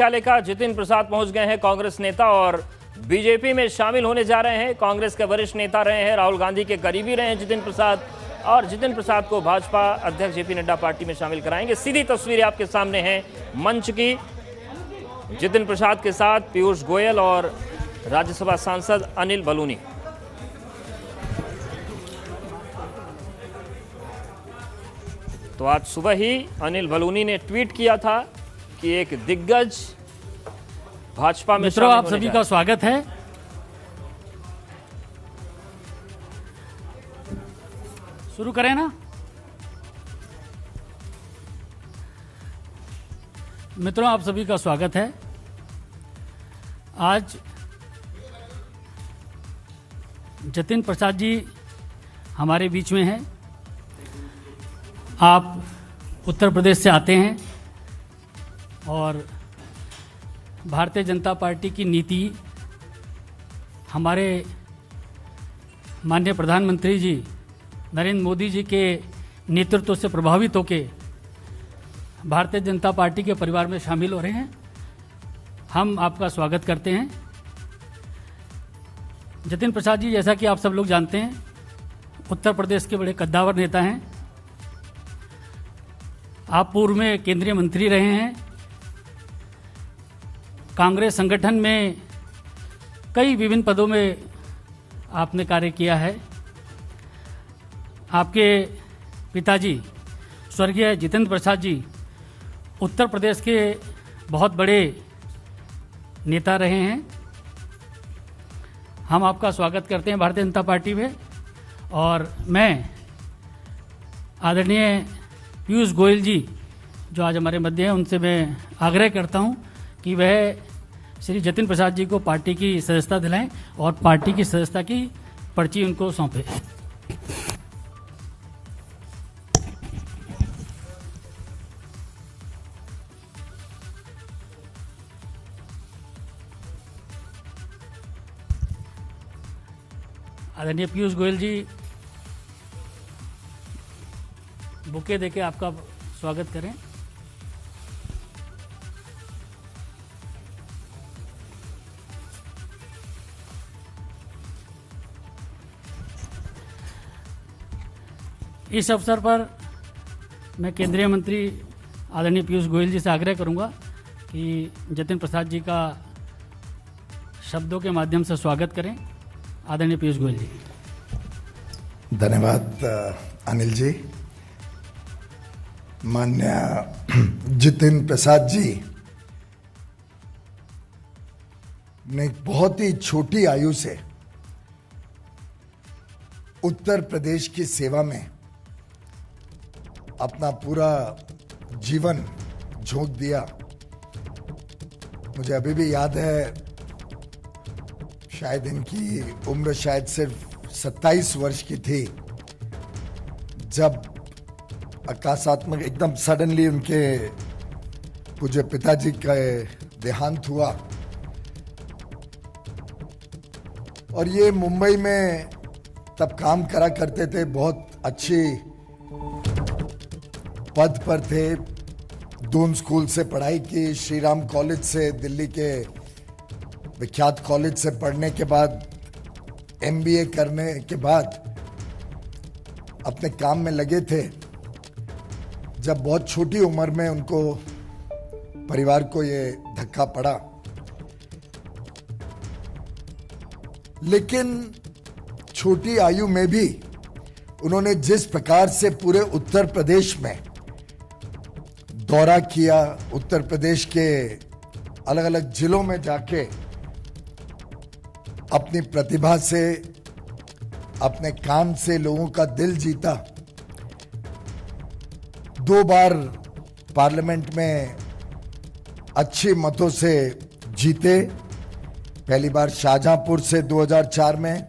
मुख्यालय का जितिन प्रसाद पहुंच गए हैं। कांग्रेस नेता और बीजेपी में शामिल होने जा रहे हैं। कांग्रेस के वरिष्ठ नेता रहे हैं, राहुल गांधी के करीबी रहे हैं जितिन प्रसाद, और जितिन प्रसाद को भाजपा अध्यक्ष जेपी नड्डा पार्टी में शामिल कराएंगे। सीधी तस्वीरें आपके सामने हैं मंच की। जितिन प्रसाद के साथ पीयूष गोयल और राज्यसभा सांसद अनिल बलूनी। तो आज सुबह ही अनिल बलूनी ने ट्वीट किया था कि एक दिग्गज भाजपा में मित्रों, आप सभी का स्वागत है। शुरू करें ना। मित्रों, आप सभी का स्वागत है। आज जितिन प्रसाद जी हमारे बीच में हैं। आप उत्तर प्रदेश से आते हैं और भारतीय जनता पार्टी की नीति हमारे माननीय प्रधानमंत्री जी नरेंद्र मोदी जी के नेतृत्व से प्रभावित होकर भारतीय जनता पार्टी के परिवार में शामिल हो रहे हैं। हम आपका स्वागत करते हैं। जितिन प्रसाद जी, जैसा कि आप सब लोग जानते हैं, उत्तर प्रदेश के बड़े कद्दावर नेता हैं। आप पूर्व में केंद्रीय मंत्री रहे हैं। कांग्रेस संगठन में कई विभिन्न पदों में आपने कार्य किया है। आपके पिताजी स्वर्गीय जितेंद्र प्रसाद जी उत्तर प्रदेश के बहुत बड़े नेता रहे हैं। हम आपका स्वागत करते हैं भारतीय जनता पार्टी में, और मैं आदरणीय पीयूष गोयल जी जो आज हमारे मध्य हैं, उनसे मैं आग्रह करता हूं कि वह श्री जितिन प्रसाद जी को पार्टी की सदस्यता दिलाएं और पार्टी की सदस्यता की पर्ची उनको सौंपें। आदरणीय पीयूष गोयल जी, बुके देके आपका स्वागत करें। इस अवसर पर मैं केंद्रीय मंत्री आदरणीय पीयूष गोयल जी से आग्रह करूंगा कि जितिन प्रसाद जी का शब्दों के माध्यम से स्वागत करें। आदरणीय पीयूष गोयल जी। धन्यवाद अनिल जी। माननीय जितिन प्रसाद जी ने बहुत ही छोटी आयु से उत्तर प्रदेश की सेवा में अपना पूरा जीवन झोंक दिया। मुझे अभी भी याद है, शायद इनकी उम्र शायद सिर्फ 27 वर्ष की थी जब आकाशात्मक एकदम सडनली उनके पूज्य पिताजी का देहांत हुआ। और ये मुंबई में तब काम करा करते थे, बहुत अच्छी पद पर थे। दून स्कूल से पढ़ाई की, श्री राम कॉलेज से, दिल्ली के विख्यात कॉलेज से पढ़ने के बाद MBA करने के बाद अपने काम में लगे थे, जब बहुत छोटी उम्र में उनको परिवार को ये धक्का पड़ा। लेकिन छोटी आयु में भी उन्होंने जिस प्रकार से पूरे उत्तर प्रदेश में दौरा किया, उत्तर प्रदेश के अलग अलग जिलों में जाके अपनी प्रतिभा से, अपने काम से लोगों का दिल जीता। 2 बार पार्लियामेंट में अच्छे मतों से जीते। पहली बार शाहजहांपुर से 2004 में,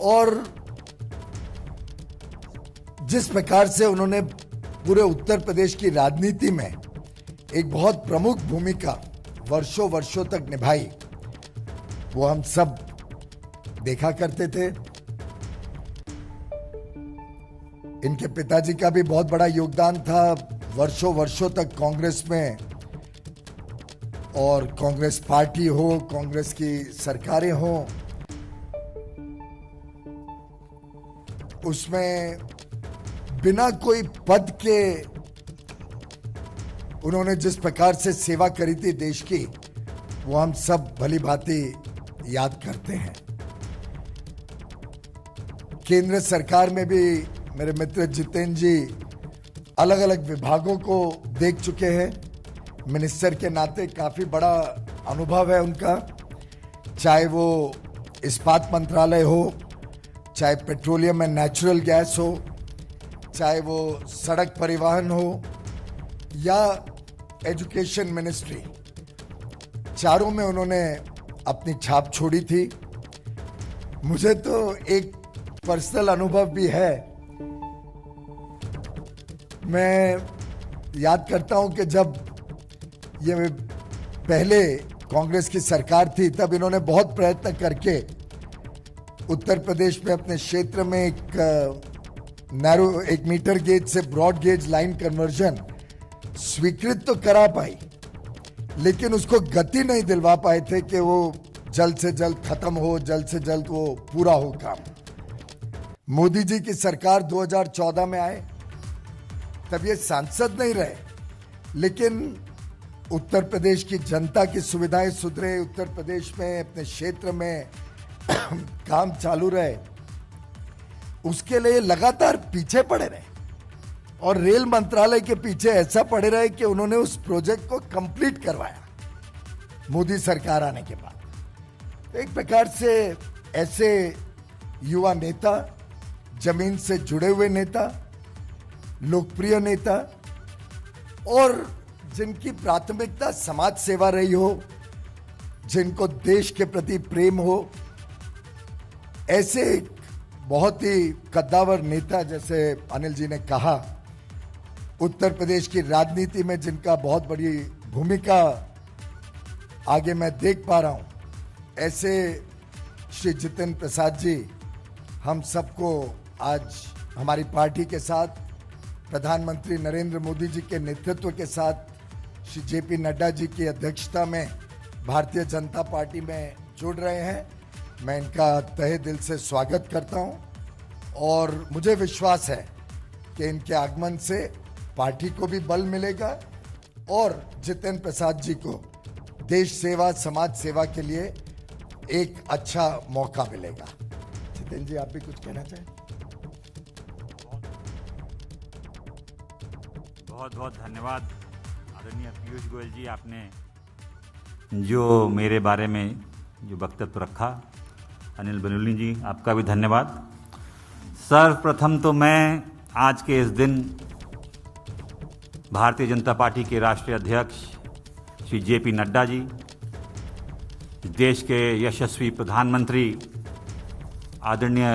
और जिस प्रकार से उन्होंने पूरे उत्तर प्रदेश की राजनीति में एक बहुत प्रमुख भूमिका वर्षों वर्षों तक निभाई, वो हम सब देखा करते थे। इनके पिताजी का भी बहुत बड़ा योगदान था। वर्षों वर्षों तक कांग्रेस में और कांग्रेस पार्टी हो, कांग्रेस की सरकारें हो, उसमें बिना कोई पद के उन्होंने जिस प्रकार से सेवा करी थी देश की, वो हम सब भली भांति याद करते हैं। केंद्र सरकार में भी मेरे मित्र जितेंद्र जी अलग अलग विभागों को देख चुके हैं। मिनिस्टर के नाते काफी बड़ा अनुभव है उनका, चाहे वो इस्पात मंत्रालय हो, चाहे पेट्रोलियम एंड नेचुरल गैस हो, चाहे वो सड़क परिवहन हो या एजुकेशन मिनिस्ट्री, चारों में उन्होंने अपनी छाप छोड़ी थी। मुझे तो एक पर्सनल अनुभव भी है। मैं याद करता हूं कि जब ये पहले कांग्रेस की सरकार थी, तब इन्होंने बहुत प्रयत्न करके उत्तर प्रदेश में अपने क्षेत्र में एक मीटर गेज से ब्रॉड गेज लाइन कन्वर्जन स्वीकृत तो करा पाई, लेकिन उसको गति नहीं दिलवा पाए थे कि वो जल्द से जल्द खत्म हो, जल्द से जल्द वो पूरा हो काम। मोदी जी की सरकार 2014 में आए, तब ये सांसद नहीं रहे, लेकिन उत्तर प्रदेश की जनता की सुविधाएं सुधरे, उत्तर प्रदेश में अपने क्षेत्र में काम चालू रहे, उसके लिए लगातार पीछे पड़े रहे और रेल मंत्रालय के पीछे ऐसा पड़े रहे कि उन्होंने उस प्रोजेक्ट को कंप्लीट करवाया मोदी सरकार आने के बाद। एक प्रकार से ऐसे युवा नेता, जमीन से जुड़े हुए नेता, लोकप्रिय नेता और जिनकी प्राथमिकता समाज सेवा रही हो, जिनको देश के प्रति प्रेम हो, ऐसे एक बहुत ही कद्दावर नेता, जैसे अनिल जी ने कहा, उत्तर प्रदेश की राजनीति में जिनका बहुत बड़ी भूमिका आगे मैं देख पा रहा हूं, ऐसे श्री जितेंद्र प्रसाद जी हम सबको आज हमारी पार्टी के साथ, प्रधानमंत्री नरेंद्र मोदी जी के नेतृत्व के साथ, श्री जेपी नड्डा जी की अध्यक्षता में भारतीय जनता पार्टी में जुड़ रहे हैं। मैं इनका तहे दिल से स्वागत करता हूं और मुझे विश्वास है कि इनके आगमन से पार्टी को भी बल मिलेगा और जितेंद्र प्रसाद जी को देश सेवा, समाज सेवा के लिए एक अच्छा मौका मिलेगा। जितेंद्र जी, आप भी कुछ कहना चाहें? बहुत बहुत धन्यवाद आदरणीय पीयूष गोयल जी, आपने जो मेरे बारे में जो वक्तव्य रखा। अनिल बलूनी जी, आपका भी धन्यवाद। सर्वप्रथम तो मैं आज के इस दिन भारतीय जनता पार्टी के राष्ट्रीय अध्यक्ष श्री जेपी नड्डा जी, देश के यशस्वी प्रधानमंत्री आदरणीय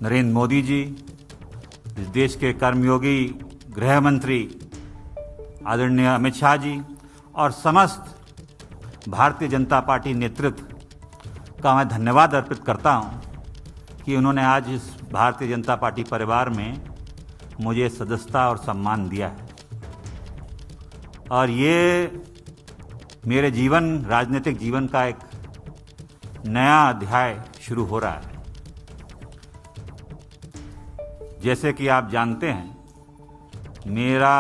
नरेंद्र मोदी जी, इस देश के कर्मयोगी गृह मंत्री आदरणीय अमित शाह जी और समस्त भारतीय जनता पार्टी नेतृत्व का मैं धन्यवाद अर्पित करता हूं कि उन्होंने आज इस भारतीय जनता पार्टी परिवार में मुझे सदस्यता और सम्मान दिया है। और ये मेरे राजनीतिक जीवन का एक नया अध्याय शुरू हो रहा है। जैसे कि आप जानते हैं, मेरा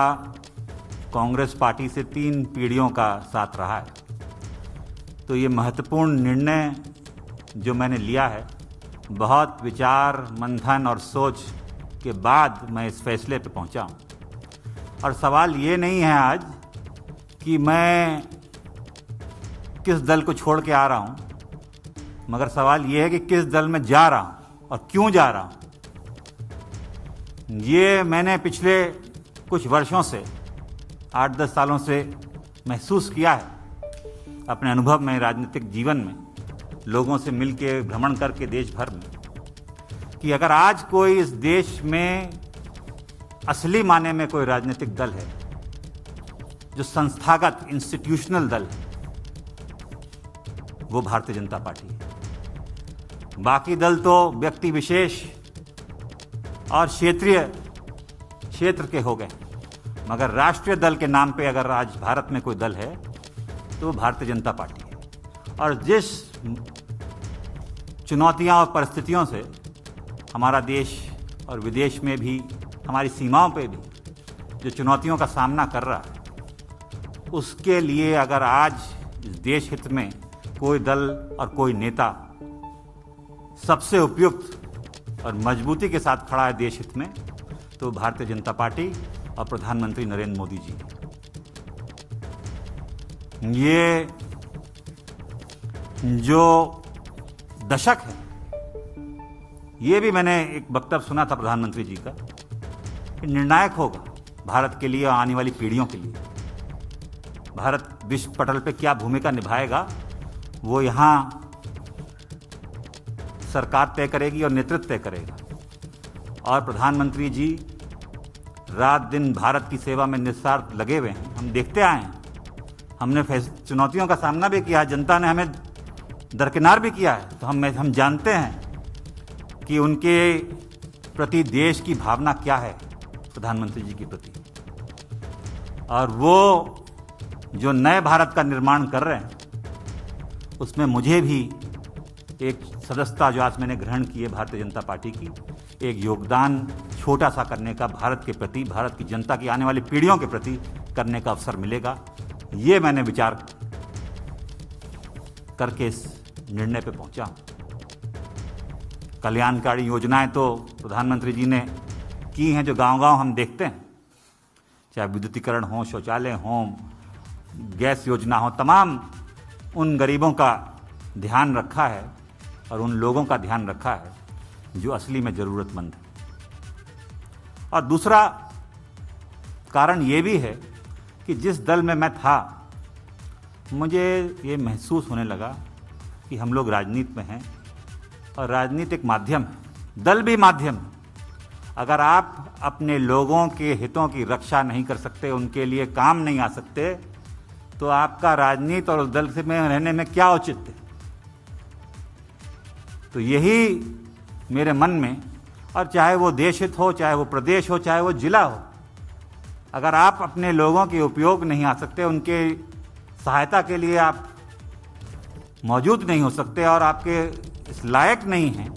कांग्रेस पार्टी से 3 पीढ़ियों का साथ रहा है, तो ये महत्वपूर्ण निर्णय जो मैंने लिया है, बहुत विचार मंथन और सोच के बाद मैं इस फैसले पे पहुंचा हूं। और सवाल ये नहीं है आज कि मैं किस दल को छोड़ के आ रहा हूं, मगर सवाल ये है कि किस दल में जा रहा हूं और क्यों जा रहा हूं। ये मैंने पिछले कुछ वर्षों से, 8-10 सालों से महसूस किया है अपने अनुभव में, राजनीतिक जीवन में, लोगों से मिलके भ्रमण करके देश भर में, कि अगर आज कोई इस देश में असली माने में कोई राजनीतिक दल है जो संस्थागत इंस्टीट्यूशनल दल है, वो भारतीय जनता पार्टी है। बाकी दल तो व्यक्ति विशेष और क्षेत्र के हो गए। मगर राष्ट्रीय दल के नाम पे अगर आज भारत में कोई दल है तो भारतीय जनता पार्टी है। और जिस चुनौतियां और परिस्थितियों से हमारा देश और विदेश में भी, हमारी सीमाओं पे भी जो चुनौतियों का सामना कर रहा है, उसके लिए अगर आज इस देश हित में कोई दल और कोई नेता सबसे उपयुक्त और मजबूती के साथ खड़ा है देश हित में, तो भारतीय जनता पार्टी और प्रधानमंत्री नरेंद्र मोदी जी। ये जो दशक है, ये भी मैंने एक वक्तव्य सुना था प्रधानमंत्री जी का, कि निर्णायक होगा भारत के लिए और आने वाली पीढ़ियों के लिए। भारत विश्व पटल पे क्या भूमिका निभाएगा वो यहाँ सरकार तय करेगी और नेतृत्व तय करेगा। और प्रधानमंत्री जी रात दिन भारत की सेवा में निस्वार्थ लगे हुए हैं। हम देखते आए हैं, हमने चुनौतियों का सामना भी किया है, जनता ने हमें दरकिनार भी किया है, तो हम जानते हैं कि उनके प्रति देश की भावना क्या है प्रधानमंत्री जी के प्रति। और वो जो नए भारत का निर्माण कर रहे हैं, उसमें मुझे भी एक सदस्यता जो आज मैंने ग्रहण की है भारतीय जनता पार्टी की, एक योगदान छोटा सा करने का भारत के प्रति, भारत की जनता की आने वाली पीढ़ियों के प्रति करने का अवसर मिलेगा। ये मैंने विचार करके इस निर्णय पे पहुंचा हूं। कल्याणकारी योजनाएं तो प्रधानमंत्री जी ने की हैं, जो गांव-गांव हम देखते हैं, चाहे विद्युतीकरण हो, शौचालय हो, गैस योजना हो, तमाम उन गरीबों का ध्यान रखा है और उन लोगों का ध्यान रखा है जो असली में ज़रूरतमंद है। और दूसरा कारण ये भी है कि जिस दल में मैं था, मुझे ये महसूस होने लगा कि हम लोग राजनीति में हैं और राजनीति एक माध्यम है, दल भी माध्यम है। अगर आप अपने लोगों के हितों की रक्षा नहीं कर सकते, उनके लिए काम नहीं आ सकते, तो आपका राजनीति और उस दल से में रहने में क्या औचित्य है। तो यही मेरे मन में, और चाहे वो देश हित हो, चाहे वो प्रदेश हो, चाहे वो जिला हो, अगर आप अपने लोगों के उपयोग नहीं आ सकते, उनके सहायता के लिए आप मौजूद नहीं हो सकते और आपके इस लायक नहीं हैं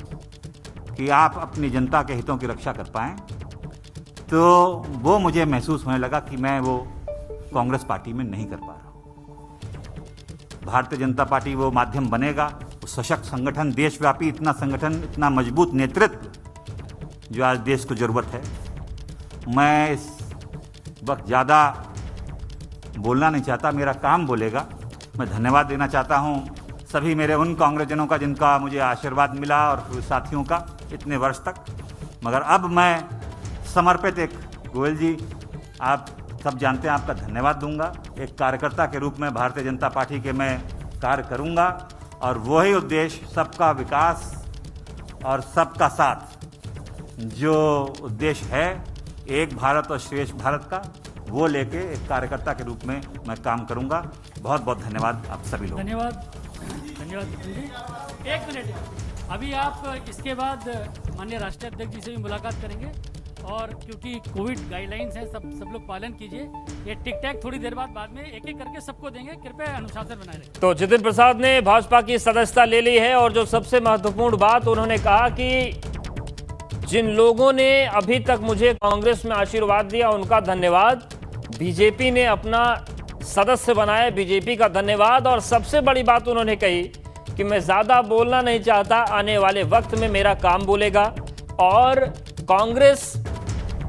कि आप अपनी जनता के हितों की रक्षा कर पाएं, तो वो मुझे महसूस होने लगा कि मैं वो कांग्रेस पार्टी में नहीं कर पा रहा हूं। भारतीय जनता पार्टी वो माध्यम बनेगा, वो सशक्त संगठन, देशव्यापी इतना संगठन, इतना मजबूत नेतृत्व जो आज देश को जरूरत है। मैं इस वक्त ज़्यादा बोलना नहीं चाहता, मेरा काम बोलेगा। मैं धन्यवाद देना चाहता हूँ सभी मेरे उन कांग्रेसजनों का जिनका मुझे आशीर्वाद मिला और साथियों का इतने वर्ष तक। मगर अब मैं समर्पित एक, गोयल जी आप सब जानते हैं, आपका धन्यवाद दूंगा। एक कार्यकर्ता के रूप में भारतीय जनता पार्टी के मैं कार्य करूंगा और वही उद्देश्य, सबका विकास और सबका साथ, जो उद्देश्य है एक भारत और श्रेष्ठ भारत का, वो लेके एक कार्यकर्ता के रूप में मैं काम करूंगा। बहुत बहुत धन्यवाद आप सभी लोग। धन्यवाद विपिन जी। एक मिनट, अभी आप इसके बाद माननीय राष्ट्रीय अध्यक्ष जी से भी मुलाकात करेंगे, और क्योंकि कोविड गाइडलाइंस हैं, सब लोग पालन कीजिए। ये टिक टैक थोड़ी देर बाद में एक एक करके सबको देंगे, कृपया अनुशासन बनाए रखें। तो जितिन प्रसाद ने भाजपा की सदस्यता ले ली है और जो सबसे महत्वपूर्ण बात उन्होंने कहा कि जिन लोगों ने अभी तक मुझे कांग्रेस में आशीर्वाद दिया उनका धन्यवाद, बीजेपी ने अपना सदस्य बनाया, बीजेपी का धन्यवाद। और सबसे बड़ी बात उन्होंने कही कि मैं ज्यादा बोलना नहीं चाहता, आने वाले वक्त में मेरा काम बोलेगा। और कांग्रेस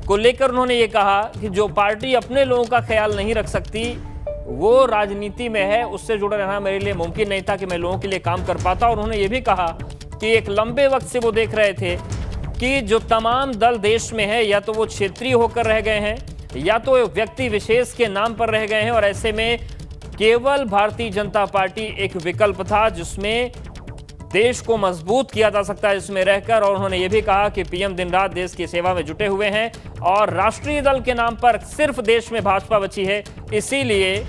को लेकर उन्होंने ये कहा कि जो पार्टी अपने लोगों का ख्याल नहीं रख सकती वो राजनीति में है, उससे जुड़े रहना मेरे लिए मुमकिन नहीं था कि मैं लोगों के लिए काम कर पाता। और उन्होंने ये भी कहा कि एक लंबे वक्त से वो देख रहे थे कि जो तमाम दल देश में है, या तो वो क्षेत्रीय होकर रह गए हैं या तो व्यक्ति विशेष के नाम पर रह गए हैं, और ऐसे में केवल भारतीय जनता पार्टी एक विकल्प था जिसमें देश को मजबूत किया जा सकता है इसमें रहकर। और उन्होंने ये भी कहा कि पीएम दिन रात देश की सेवा में जुटे हुए हैं और राष्ट्रीय दल के नाम पर सिर्फ देश में भाजपा बची है, इसीलिए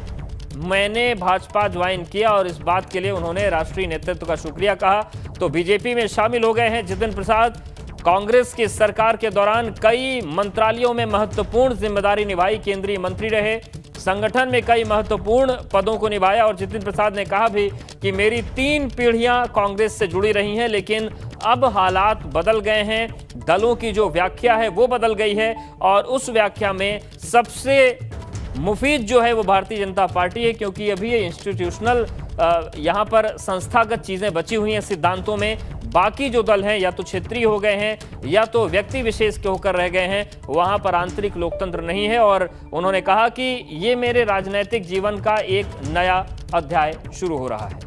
मैंने भाजपा ज्वाइन किया। और इस बात के लिए उन्होंने राष्ट्रीय नेतृत्व का शुक्रिया कहा। तो बीजेपी में शामिल हो गए हैं जितिन प्रसाद। कांग्रेस की सरकार के दौरान कई मंत्रालयों में महत्वपूर्ण जिम्मेदारी निभाई, केंद्रीय मंत्री रहे, संगठन में कई महत्वपूर्ण पदों को निभाया। और जितिन प्रसाद ने कहा भी कि मेरी 3 पीढ़ियां कांग्रेस से जुड़ी रही हैं, लेकिन अब हालात बदल गए हैं, दलों की जो व्याख्या है वो बदल गई है और उस व्याख्या में सबसे मुफीद जो है वो भारतीय जनता पार्टी है, क्योंकि अभी ये इंस्टीट्यूशनल यहाँ पर संस्थागत चीजें बची हुई हैं सिद्धांतों में। बाकी जो दल हैं या तो क्षेत्रीय हो गए हैं या तो व्यक्ति विशेष के होकर रह गए हैं, वहां पर आंतरिक लोकतंत्र नहीं है। और उन्होंने कहा कि ये मेरे राजनीतिक जीवन का एक नया अध्याय शुरू हो रहा है।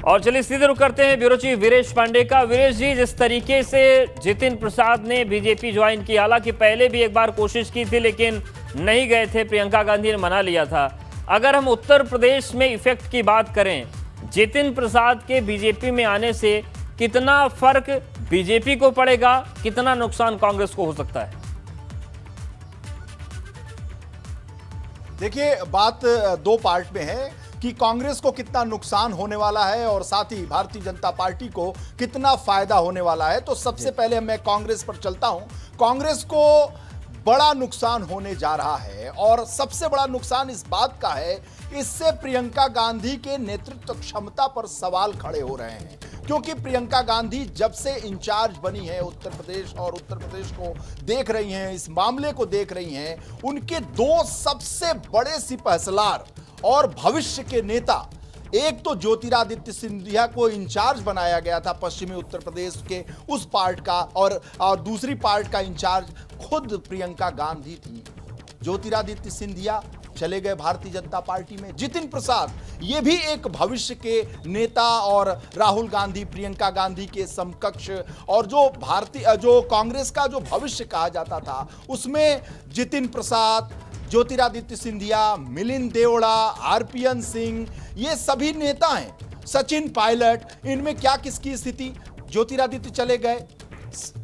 और चलिए सीधे रुक करते हैं ब्यूरो चीफ वीरेश पांडे का। वीरेश जी, जिस तरीके से जितिन प्रसाद ने बीजेपी ज्वाइन की, हालांकि पहले भी एक बार कोशिश की थी लेकिन नहीं गए थे, प्रियंका गांधी ने मना लिया था। अगर हम उत्तर प्रदेश में इफेक्ट की बात करें, जितिन प्रसाद के बीजेपी में आने से कितना फर्क बीजेपी को पड़ेगा, कितना नुकसान कांग्रेस को हो सकता है? देखिए, बात 2 पार्ट में है कि कांग्रेस को कितना नुकसान होने वाला है और साथ ही भारतीय जनता पार्टी को कितना फायदा होने वाला है। तो सबसे पहले मैं कांग्रेस पर चलता हूं। कांग्रेस को बड़ा नुकसान होने जा रहा है और सबसे बड़ा नुकसान इस बात का है, इससे प्रियंका गांधी के नेतृत्व क्षमता पर सवाल खड़े हो रहे हैं, क्योंकि प्रियंका गांधी जब से इंचार्ज बनी है उत्तर प्रदेश और उत्तर प्रदेश को देख रही हैं, इस मामले को देख रही हैं, उनके 2 सबसे बड़े सिपहसलार और भविष्य के नेता, एक तो ज्योतिरादित्य सिंधिया को इंचार्ज बनाया गया था पश्चिमी उत्तर प्रदेश के उस पार्ट का, और दूसरी पार्ट का इंचार्ज खुद प्रियंका गांधी थी। ज्योतिरादित्य सिंधिया चले गए भारतीय जनता पार्टी में। जितिन प्रसाद ये भी एक भविष्य के नेता और राहुल गांधी, प्रियंका गांधी के समकक्ष, और जो कांग्रेस का जो भविष्य कहा जाता था उसमें जितिन प्रसाद, ज्योतिरादित्य सिंधिया, मिलिंद देवड़ा, आरपीएन सिंह, ये सभी नेता हैं। सचिन पायलट, इनमें क्या किसकी स्थिति? ज्योतिरादित्य चले गए,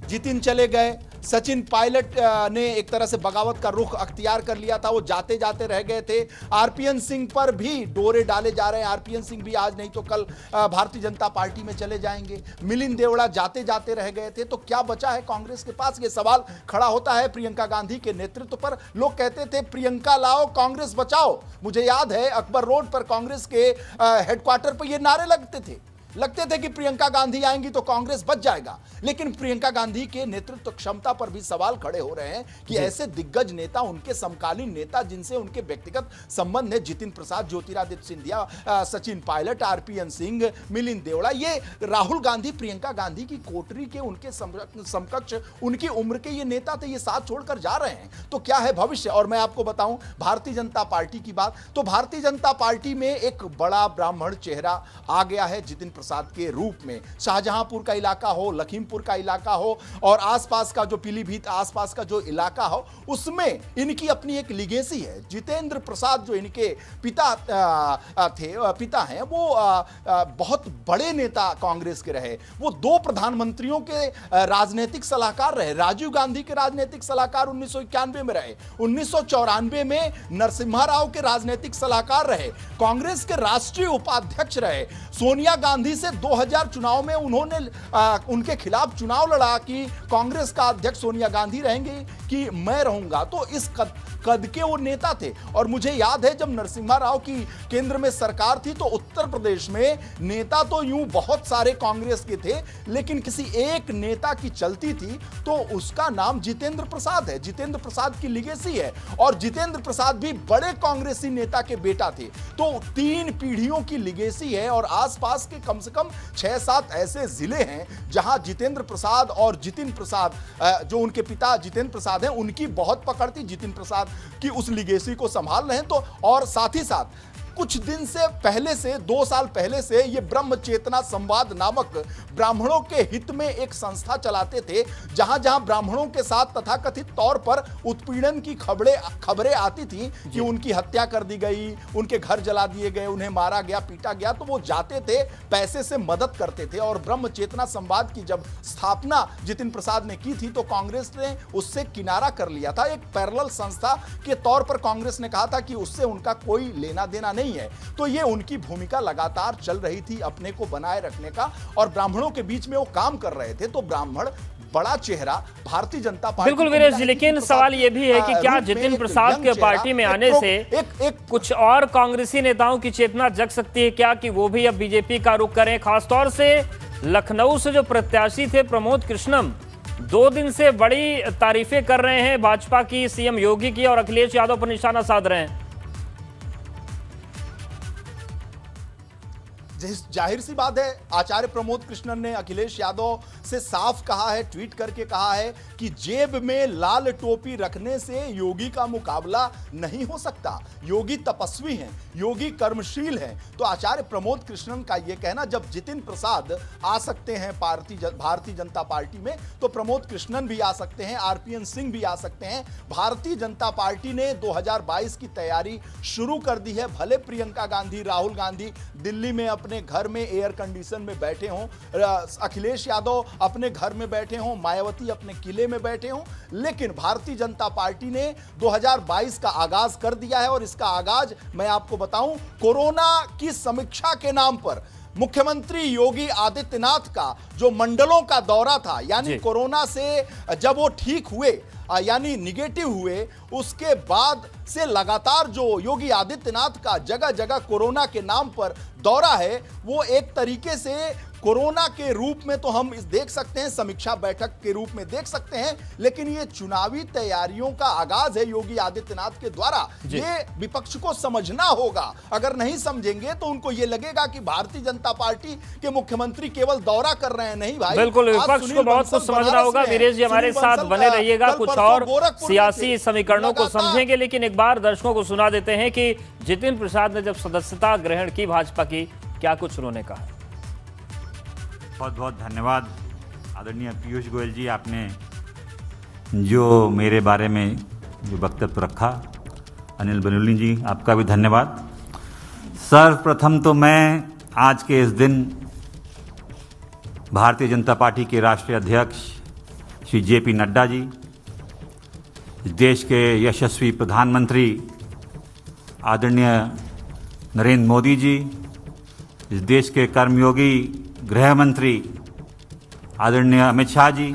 जितिन चले गए, सचिन पायलट ने एक तरह से बगावत का रुख अख्तियार कर लिया था, वो जाते जाते रह गए थे। आरपीएन सिंह पर भी डोरे डाले जा रहे हैं, आरपीएन सिंह भी आज नहीं तो कल भारतीय जनता पार्टी में चले जाएंगे। मिलिंद देवड़ा जाते जाते रह गए थे। तो क्या बचा है कांग्रेस के पास? ये सवाल खड़ा होता है प्रियंका गांधी के नेतृत्व पर। लोग कहते थे प्रियंका लाओ, कांग्रेस बचाओ। मुझे याद है अकबर रोड पर कांग्रेस के हेडक्वार्टर पर ये नारे लगते थे कि प्रियंका गांधी आएंगी तो कांग्रेस बच जाएगा। लेकिन प्रियंका गांधी के नेतृत्व क्षमता पर भी सवाल खड़े हो रहे हैं कि ऐसे दिग्गज नेता, उनके समकालीन नेता जिनसे उनके व्यक्तिगत संबंध है, जितिन प्रसाद, ज्योतिरादित्य सिंधिया, सचिन पायलट, आरपीएन सिंह, मिलिंद देवड़ा, ये राहुल गांधी, प्रियंका गांधी की कोटरी के उनके समकक्ष, उनकी उम्र के ये नेता थे, ये साथ छोड़कर जा रहे हैं। तो क्या है भविष्य? और मैं आपको बताऊं भारतीय जनता पार्टी की बात, तो भारतीय जनता पार्टी में एक बड़ा ब्राह्मण चेहरा आ गया है जितिन प्रसाद के रूप में। शाहजहांपुर का इलाका हो, लखीमपुर का इलाका हो और आसपास का जो पीलीभीत आसपास का जो इलाका हो, उसमें इनकी अपनी एक लिगेसी है। जितेंद्र प्रसाद जो इनके पिता हैं, वो बहुत बड़े नेता कांग्रेस के रहे। वो 2 प्रधानमंत्रियों के राजनीतिक सलाहकार रहे। राजीव गांधी के राजनीतिक सलाहकार 1991 में रहे, 1994 में नरसिम्हा राव के राजनीतिक सलाहकार रहे, कांग्रेस के राष्ट्रीय उपाध्यक्ष रहे। सोनिया गांधी से 2000 चुनाव में उन्होंने उनके खिलाफ चुनाव लड़ा कि कांग्रेस का अध्यक्ष सोनिया गांधी रहेंगी कि मैं रहूंगा। तो इस कद के वो नेता थे। और मुझे याद है जब नरसिम्हा राव की केंद्र में सरकार थी तो उत्तर प्रदेश में नेता तो यूं बहुत सारे कांग्रेस के थे, लेकिन किसी एक नेता की चलती थी तो उसका नाम जितेंद्र प्रसाद है। जितेंद्र प्रसाद की लिगेसी है और जितेंद्र प्रसाद भी बड़े कांग्रेसी नेता के बेटा थे। तो 3 पीढ़ियों की लिगेसी है और आसपास के कम से कम 6-7 ऐसे जिले हैं जहां जितेंद्र प्रसाद और जितिन प्रसाद, जो उनके पिता जितेंद्र प्रसाद हैं, उनकी बहुत पकड़ थी। जितिन प्रसाद की उस लिगेसी को संभाल रहे हैं। तो और साथ ही साथ कुछ दिन से पहले से 2 साल पहले से ये ब्रह्म चेतना संवाद नामक ब्राह्मणों के हित में एक संस्था चलाते थे, जहां जहां ब्राह्मणों के साथ तथाकथित तौर पर उत्पीड़न की खबरें आती थी कि उनकी हत्या कर दी गई, उनके घर जला दिए गए, उन्हें मारा गया, पीटा गया, तो वो जाते थे, पैसे से मदद करते थे। और ब्रह्म चेतना संवाद की जब स्थापना जितिन प्रसाद ने की थी तो कांग्रेस ने उससे किनारा कर लिया था। एक पैरेलल संस्था के तौर पर कांग्रेस ने कहा था कि उससे उनका कोई लेना देना नहीं नहीं है। तो ये उनकी भूमिका लगातार चल रही थी अपने को बनाए रखने का, और ब्राह्मणों के बीच में वो काम कर रहे थे। तो ब्राह्मण बड़ा चेहरा भारतीय जनता पार्टी बिल्कुल वीरेश जी, लेकिन सवाल ये भी है कि क्या जितिन प्रसाद के पार्टी में आने से कुछ और कांग्रेसी नेताओं की चेतना जग सकती है क्या, कि वो भी अब बीजेपी का रुख करें? खासतौर से लखनऊ से जो प्रत्याशी थे प्रमोद कृष्णम, 2 दिन से बड़ी तारीफें कर रहे हैं भाजपा की, सीएम योगी की, और अखिलेश यादव पर निशाना साध रहे हैं। जाहिर सी बात है, आचार्य प्रमोद कृष्णन ने अखिलेश यादव से साफ कहा है, ट्वीट करके कहा है कि जेब में लाल टोपी रखने से योगी का मुकाबला नहीं हो सकता। योगी तपस्वी हैं, योगी कर्मशील हैं। तो आचार्य प्रमोद कृष्णन का यह कहना, जब जितिन प्रसाद आ सकते हैं भारतीय जनता पार्टी में, तो प्रमोद कृष्णन भी आ सकते हैं, आरपीएन सिंह भी आ सकते हैं। भारतीय जनता पार्टी ने 2022 की तैयारी शुरू कर दी है। भले प्रियंका गांधी, राहुल गांधी दिल्ली में अपने घर में एयर कंडीशन में बैठे हों, अखिलेश यादव अपने घर में बैठे हों, मायावती अपने किले में बैठे हों, लेकिन भारतीय जनता पार्टी ने 2022 का आगाज कर दिया है। और इसका आगाज मैं आपको बताऊं, कोरोना की समीक्षा के नाम पर मुख्यमंत्री योगी आदित्यनाथ का जो मंडलों का दौरा था, यानी कोरोना से जब वो ठीक हुए, यानी निगेटिव हुए, उसके बाद से लगातार जो योगी आदित्यनाथ का जगह जगह कोरोना के नाम पर दौरा है, वो एक तरीके से कोरोना के रूप में तो हम देख सकते हैं, समीक्षा बैठक के रूप में देख सकते हैं, लेकिन ये चुनावी तैयारियों का आगाज है योगी आदित्यनाथ के द्वारा। ये विपक्ष को समझना होगा। अगर नहीं समझेंगे तो उनको ये लगेगा कि भारतीय जनता पार्टी के मुख्यमंत्री केवल दौरा कर रहे हैं। नहीं भाई, बिल्कुल, विपक्ष को बहुत कुछ समझना होगा। वीरेश जी हमारे साथ बने रहिएगा, कुछ और सियासी समीकरणों को समझेंगे, लेकिन एक बार दर्शकों को सुना देते हैं कि जितिन प्रसाद ने जब सदस्यता ग्रहण की भाजपा की, क्या कुछ उन्होंने कहा। बहुत बहुत धन्यवाद आदरणीय पीयूष गोयल जी, आपने जो मेरे बारे में जो वक्तव्य रखा। अनिल बलूनी जी, आपका भी धन्यवाद। सर्वप्रथम तो मैं आज के इस दिन भारतीय जनता पार्टी के राष्ट्रीय अध्यक्ष श्री जेपी नड्डा जी, देश के यशस्वी प्रधानमंत्री आदरणीय नरेंद्र मोदी जी, इस देश के कर्मयोगी गृह मंत्री आदरणीय अमित शाह जी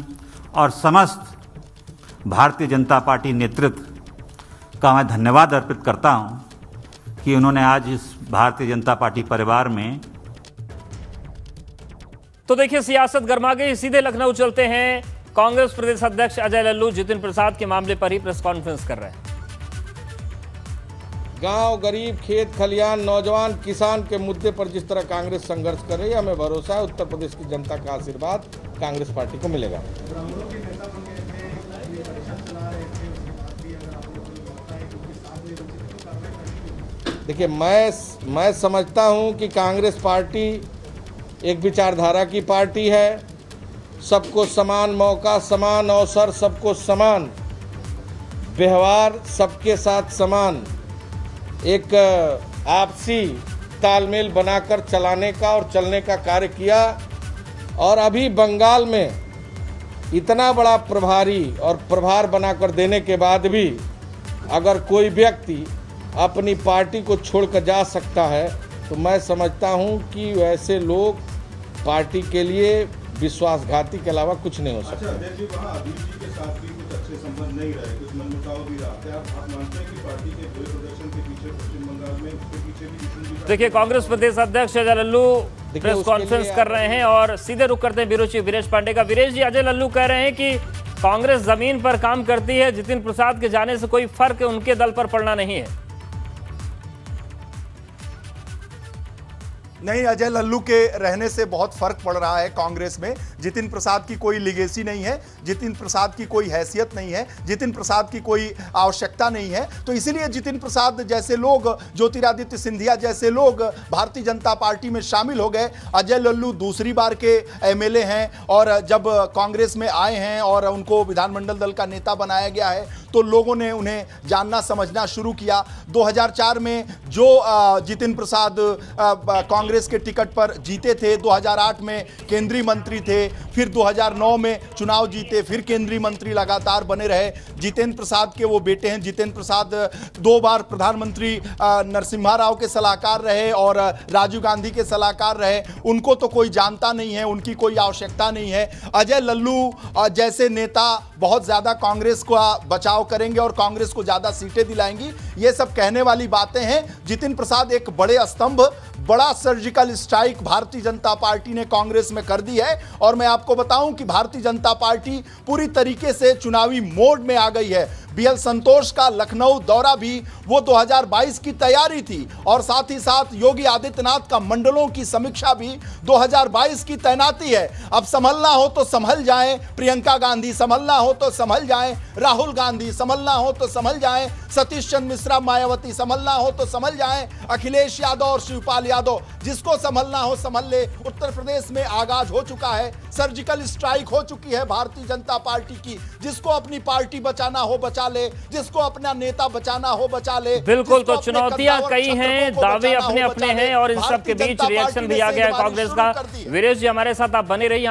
और समस्त भारतीय जनता पार्टी नेतृत्व का मैं धन्यवाद अर्पित करता हूं कि उन्होंने आज इस भारतीय जनता पार्टी परिवार में। तो देखिए, सियासत गर्मा गई, सीधे लखनऊ चलते हैं। कांग्रेस प्रदेश अध्यक्ष अजय लल्लू जितिन प्रसाद के मामले पर ही प्रेस कॉन्फ्रेंस कर रहे हैं। गांव, गरीब, खेत खलियान, नौजवान, किसान के मुद्दे पर जिस तरह कांग्रेस संघर्ष कर रही है, हमें भरोसा है उत्तर प्रदेश की जनता का आशीर्वाद कांग्रेस पार्टी को मिलेगा। देखिए, मैं समझता हूं कि कांग्रेस पार्टी एक विचारधारा की पार्टी है। सबको समान मौका, समान अवसर, सबको समान व्यवहार, सबके साथ समान एक आपसी तालमेल बनाकर चलाने का और चलने का कार्य किया। और अभी बंगाल में इतना बड़ा प्रभारी और प्रभार बनाकर देने के बाद भी अगर कोई व्यक्ति अपनी पार्टी को छोड़कर जा सकता है, तो मैं समझता हूं कि वैसे लोग पार्टी के लिए विश्वासघाती के अलावा कुछ नहीं हो सकता। के साथ भी कुछ अच्छे संबंध नहीं रहे, कुछ मनमुटाव भी रहा। क्या आप मानते हैं कि पार्टी के बुरे प्रदर्शन के पीछे पश्चिम बंगाल में उसके पीछे भी? देखिए, कांग्रेस प्रदेश अध्यक्ष अजय लल्लू प्रेस कॉन्फ्रेंस कर रहे हैं और सीधे रुख करते हैं ब्यूरो चीफ वीरेश पांडे का। वीरेश जी, अजय लल्लू कह रहे हैं कि कांग्रेस जमीन पर काम करती है, जितिन प्रसाद के जाने से कोई फर्क उनके दल पर पड़ना नहीं है। नहीं, अजय लल्लू के रहने से बहुत फर्क पड़ रहा है कांग्रेस में। जितिन प्रसाद की कोई लीगेसी नहीं है, जितिन प्रसाद की कोई हैसियत नहीं है, जितिन प्रसाद की कोई आवश्यकता नहीं है। तो इसीलिए जितिन प्रसाद जैसे लोग, ज्योतिरादित्य सिंधिया जैसे लोग भारतीय जनता पार्टी में शामिल हो गए। अजय लल्लू दूसरी बार के एमएलए हैं और जब कांग्रेस में आए हैं और उनको विधानमंडल दल का नेता बनाया गया है, तो लोगों ने उन्हें जानना समझना शुरू किया। 2004 में जो जितिन प्रसाद कांग्रेस के टिकट पर जीते थे, 2008 में केंद्रीय मंत्री थे, फिर 2009 में चुनाव जीते, फिर केंद्रीय मंत्री लगातार बने रहे। जितेंद्र प्रसाद के वो बेटे हैं, जितेंद्र प्रसाद 2 बार प्रधानमंत्री नरसिम्हा राव के सलाहकार रहे और राजीव गांधी के सलाहकार रहे। उनको तो कोई जानता नहीं है, उनकी कोई आवश्यकता नहीं है। अजय लल्लू जैसे नेता बहुत ज्यादा कांग्रेस का बचाव करेंगे और कांग्रेस को ज्यादा सीटें दिलाएंगी, ये सब कहने वाली बातें हैं। जितिन प्रसाद एक बड़े स्तंभ, बड़ा surgical strike Bharatiya Janata party ने कांग्रेस में कर दी है। और मैं आपको बताऊं कि भारतीय जनता पार्टी पूरी तरीके से चुनावी मोड में आ गई है। बीएल संतोष का लखनऊ दौरा भी वो 2022 की तैयारी थी और साथ ही साथ योगी आदित्यनाथ का मंडलों की समीक्षा भी 2022 की तैनाती है। अब संभलना हो तो संभल जाएं, प्रियंका गांधी संभलना हो तो संभल जाएं, राहुल गांधी संभलना हो तो संभल जाएं, सतीश चंद्र मिश्रा मायावती संभलना हो तो संभल जाएं, अखिलेश यादव और शिवपाल यादव जिसको संभलना हो संभल ले। उत्तर प्रदेश में आगाज हो चुका है, सर्जिकल स्ट्राइक हो चुकी है भारतीय जनता पार्टी की। जिसको अपनी पार्टी बचाना हो बचा ले, जिसको अपना नेता बचाना हो बचा ले। बिल्कुल, तो चुनौतियां कई हैं, दावे अपने अपने हैं और इन सब के बीच रिएक्शन भी आ गया है कांग्रेस का। वीरेश जी हमारे साथ आप बने रहिए।